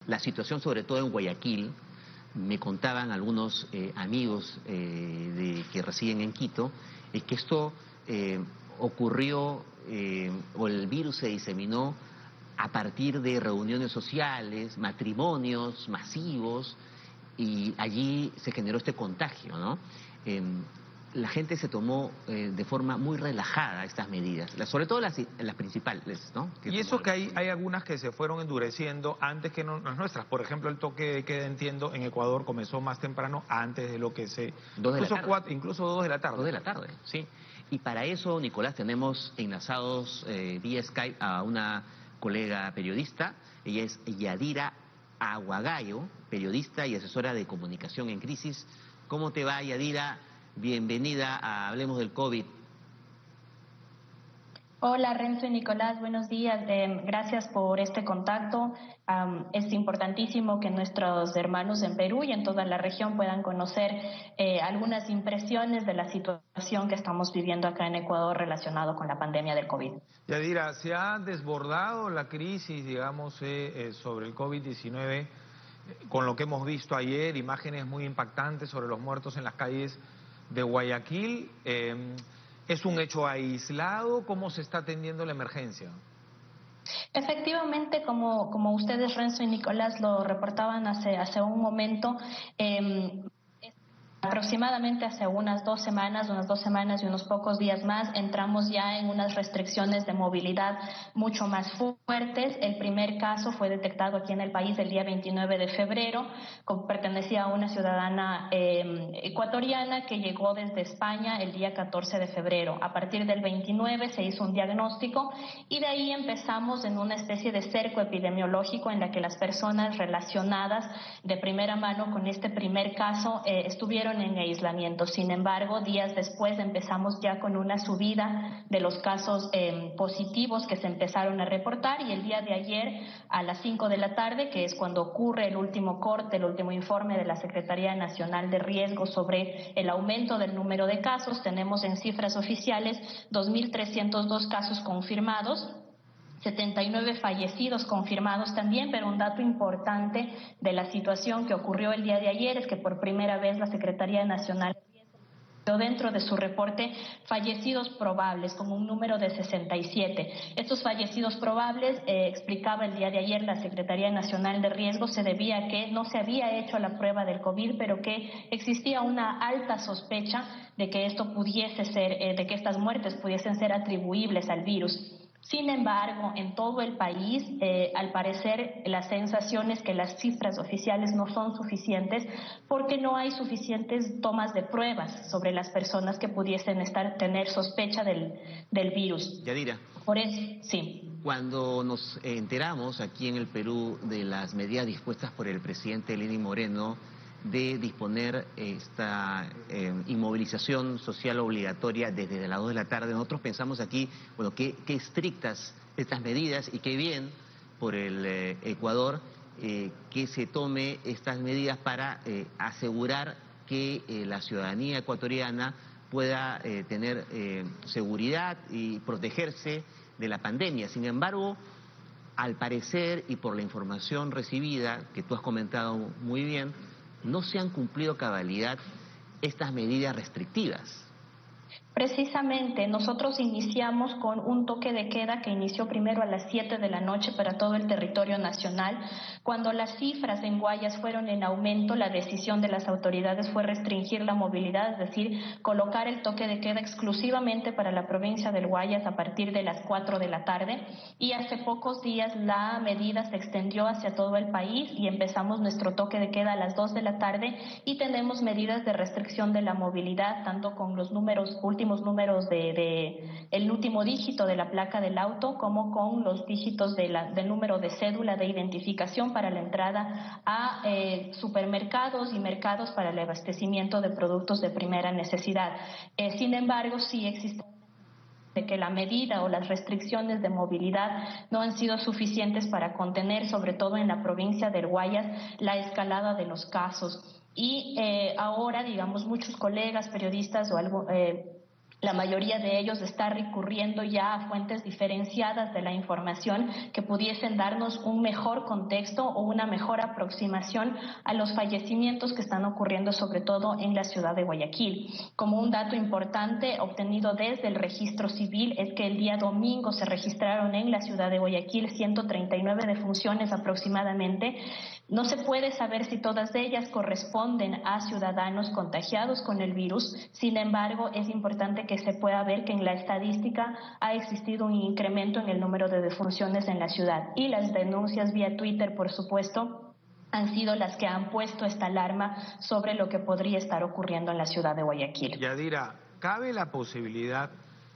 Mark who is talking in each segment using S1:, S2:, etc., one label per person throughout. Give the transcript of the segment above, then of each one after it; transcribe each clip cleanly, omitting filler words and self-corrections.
S1: La situación, sobre todo en Guayaquil, me contaban algunos amigos que residen en Quito, es que esto ocurrió o el virus se diseminó a partir de reuniones sociales, matrimonios masivos, y allí se generó este contagio, ¿no? La gente se tomó de forma muy relajada estas medidas, sobre todo las principales, ¿no?
S2: Y eso que hay algunas que se fueron endureciendo antes que las nuestras. Por ejemplo, el toque de queda, entiendo, en Ecuador comenzó más temprano, antes de lo que se... Incluso 2 de la tarde.
S1: 2 de la tarde, sí. Y para eso, Nicolás, tenemos enlazados vía Skype a una colega periodista. Ella es Yadira Aguagayo, periodista y asesora de comunicación en crisis. ¿Cómo te va, Yadira? Bienvenida a Hablemos del COVID.
S3: Hola Renzo y Nicolás, buenos días. Gracias por este contacto. Es importantísimo que nuestros hermanos en Perú y en toda la región puedan conocer algunas impresiones de la situación que estamos viviendo acá en Ecuador relacionado con la pandemia del COVID.
S2: Yadira, se ha desbordado la crisis, digamos, sobre el COVID-19, con lo que hemos visto ayer, imágenes muy impactantes sobre los muertos en las calles de Guayaquil. ¿Es un hecho aislado? ¿Cómo se está atendiendo la emergencia?
S3: Efectivamente, como ustedes, Renzo y Nicolás, lo reportaban hace un momento, aproximadamente hace unas 2 semanas y unos pocos días más, entramos ya en unas restricciones de movilidad mucho más fuertes. El primer caso fue detectado aquí en el país el día 29 de febrero, pertenecía a una ciudadana ecuatoriana que llegó desde España el día 14 de febrero. A partir del 29 se hizo un diagnóstico y de ahí empezamos en una especie de cerco epidemiológico en la que las personas relacionadas de primera mano con este primer caso estuvieron en aislamiento. Sin embargo, días después empezamos ya con una subida de los casos positivos que se empezaron a reportar, y el día de ayer a las 5 de la tarde, que es cuando ocurre el último corte, el último informe de la Secretaría Nacional de Riesgo sobre el aumento del número de casos, tenemos en cifras oficiales 2.302 casos confirmados, 79 fallecidos confirmados también, pero un dato importante de la situación que ocurrió el día de ayer es que por primera vez la Secretaría Nacional dentro de su reporte fallecidos probables con un número de 67. Estos fallecidos probables, explicaba el día de ayer la Secretaría Nacional de Riesgo, se debía a que no se había hecho la prueba del COVID, pero que existía una alta sospecha de que esto pudiese ser, de que estas muertes pudiesen ser atribuibles al virus. Sin embargo, en todo el país, al parecer, la sensación es que las cifras oficiales no son suficientes porque no hay suficientes tomas de pruebas sobre las personas que pudiesen tener sospecha del virus.
S1: Yadira.
S3: Por eso, sí.
S1: Cuando nos enteramos aquí en el Perú de las medidas dispuestas por el presidente Lenín Moreno de disponer esta inmovilización social obligatoria desde las 2 de la tarde, nosotros pensamos aquí, bueno, qué estrictas estas medidas y qué bien por el Ecuador que se tome estas medidas para asegurar que la ciudadanía ecuatoriana pueda tener seguridad y protegerse de la pandemia. Sin embargo, al parecer y por la información recibida, que tú has comentado muy bien, no se han cumplido a cabalidad estas medidas restrictivas.
S3: Precisamente, nosotros iniciamos con un toque de queda que inició primero a las 7 de la noche para todo el territorio nacional. Cuando las cifras en Guayas fueron en aumento, la decisión de las autoridades fue restringir la movilidad, es decir, colocar el toque de queda exclusivamente para la provincia del Guayas a partir de las 4 de la tarde. Y hace pocos días la medida se extendió hacia todo el país y empezamos nuestro toque de queda a las 2 de la tarde y tenemos medidas de restricción de la movilidad, tanto con los últimos números el último dígito de la placa del auto, como con los dígitos del número de cédula de identificación para la entrada a supermercados y mercados para el abastecimiento de productos de primera necesidad. Sin embargo, sí existe de que la medida o las restricciones de movilidad no han sido suficientes para contener, sobre todo en la provincia del Guayas, la escalada de los casos. Y ahora, digamos, muchos colegas periodistas La mayoría de ellos está recurriendo ya a fuentes diferenciadas de la información que pudiesen darnos un mejor contexto o una mejor aproximación a los fallecimientos que están ocurriendo sobre todo en la ciudad de Guayaquil. Como un dato importante obtenido desde el registro civil es que el día domingo se registraron en la ciudad de Guayaquil 139 defunciones aproximadamente. No se puede saber si todas ellas corresponden a ciudadanos contagiados con el virus. Sin embargo, es importante que se pueda ver que en la estadística ha existido un incremento en el número de defunciones en la ciudad. Y las denuncias vía Twitter, por supuesto, han sido las que han puesto esta alarma sobre lo que podría estar ocurriendo en la ciudad de Guayaquil.
S2: Yadira, ¿cabe la posibilidad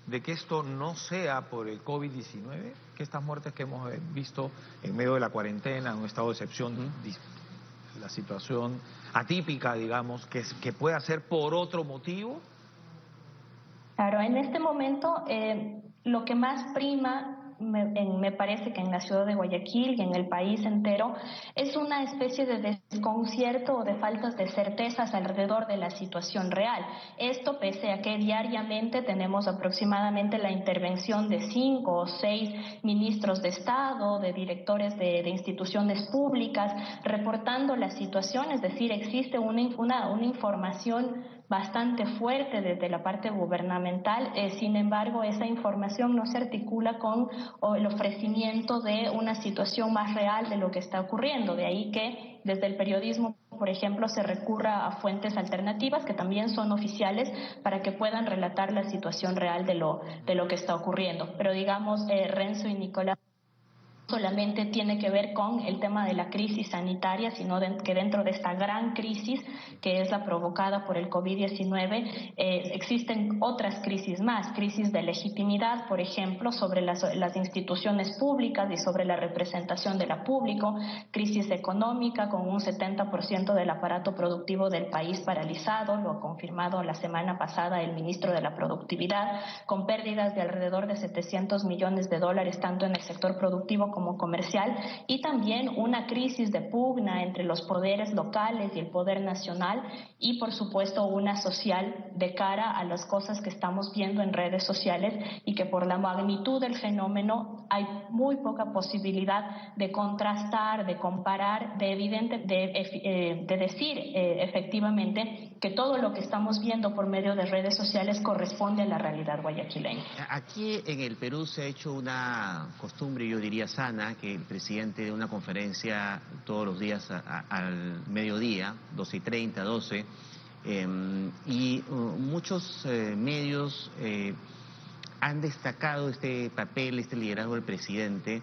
S2: de que esto no sea por el COVID-19? Que estas muertes que hemos visto en medio de la cuarentena, un estado de excepción, la situación atípica, digamos, que pueda ser por otro motivo.
S3: Claro, en este momento lo que más prima me parece que en la ciudad de Guayaquil y en el país entero es una especie de desconcierto o de faltas de certezas alrededor de la situación real. Esto pese a que diariamente tenemos aproximadamente la intervención de 5 o 6 ministros de Estado, de directores de instituciones públicas, reportando la situación, es decir, existe una información bastante fuerte desde la parte gubernamental. Sin embargo, esa información no se articula con el ofrecimiento de una situación más real de lo que está ocurriendo. De ahí que desde el periodismo, por ejemplo, se recurra a fuentes alternativas que también son oficiales para que puedan relatar la situación real de lo que está ocurriendo. Pero digamos, Renzo y Nicolás, solamente tiene que ver con el tema de la crisis sanitaria, sino que dentro de esta gran crisis que es la provocada por el COVID-19, existen otras crisis más, crisis de legitimidad, por ejemplo, sobre las instituciones públicas y sobre la representación de la público, crisis económica con un 70% del aparato productivo del país paralizado, lo ha confirmado la semana pasada el ministro de la Productividad, con pérdidas de alrededor de $700 millones tanto en el sector productivo como comercial, y también una crisis de pugna entre los poderes locales y el poder nacional, y por supuesto una social de cara a las cosas que estamos viendo en redes sociales y que por la magnitud del fenómeno hay muy poca posibilidad de contrastar, de comparar, de decir efectivamente que todo lo que estamos viendo por medio de redes sociales corresponde a la realidad guayaquileña.
S1: Aquí en el Perú se ha hecho una costumbre, yo diría sana, que el presidente dé una conferencia todos los días al mediodía, 12:30, 12, y muchos medios han destacado este papel, este liderazgo del presidente,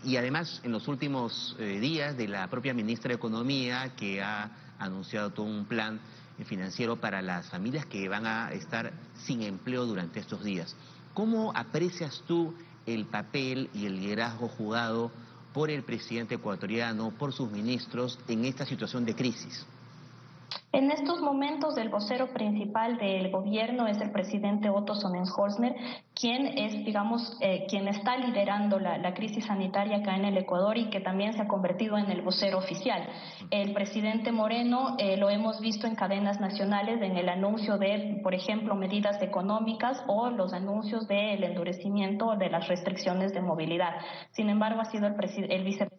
S1: y además en los últimos días de la propia ministra de Economía, que ha anunciado todo un plan financiero para las familias que van a estar sin empleo durante estos días. ¿Cómo aprecias tú el papel y el liderazgo jugado por el presidente ecuatoriano, por sus ministros en esta situación de crisis?
S3: En estos momentos el vocero principal del gobierno es el presidente Otto Sonnenholzner, quien es, digamos, quien está liderando la crisis sanitaria acá en el Ecuador y que también se ha convertido en el vocero oficial. El presidente Moreno lo hemos visto en cadenas nacionales en el anuncio de, por ejemplo, medidas económicas o los anuncios del endurecimiento de las restricciones de movilidad. Sin embargo, ha sido el vicepresidente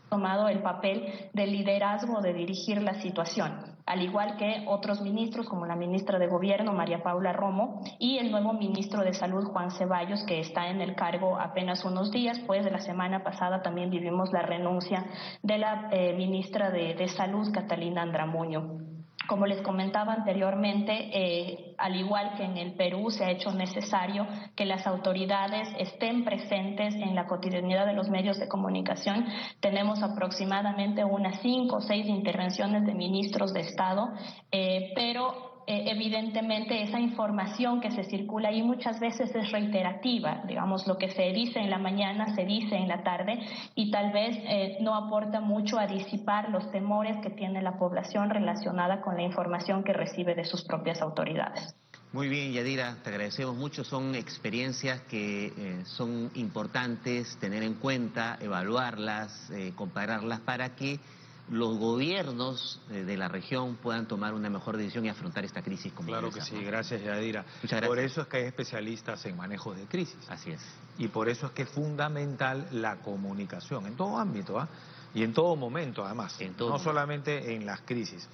S3: tomado el papel de liderazgo de dirigir la situación, al igual que otros ministros como la ministra de Gobierno, María Paula Romo, y el nuevo ministro de Salud, Juan Ceballos, que está en el cargo apenas unos días, pues de la semana pasada también vivimos la renuncia de la ministra de Salud, Catalina Andramuño. Como les comentaba anteriormente, al igual que en el Perú, se ha hecho necesario que las autoridades estén presentes en la cotidianidad de los medios de comunicación. Tenemos aproximadamente unas 5 o 6 intervenciones de ministros de Estado, pero evidentemente esa información que se circula ahí muchas veces es reiterativa, digamos, lo que se dice en la mañana se dice en la tarde y tal vez no aporta mucho a disipar los temores que tiene la población relacionada con la información que recibe de sus propias autoridades.
S1: Muy bien, Yadira, te agradecemos mucho. Son experiencias que son importantes tener en cuenta, evaluarlas, compararlas para que los gobiernos de la región puedan tomar una mejor decisión y afrontar esta crisis como
S2: Claro que
S1: esa,
S2: sí,
S1: ¿no?
S2: gracias Yadira.
S1: Muchas gracias.
S2: Por eso es que hay especialistas en manejo de crisis.
S1: Así es.
S2: Y por eso es que es fundamental la comunicación en todo ámbito, ¿ah? Y en todo momento además,
S1: En todo
S2: no
S1: momento.
S2: solamente en las crisis.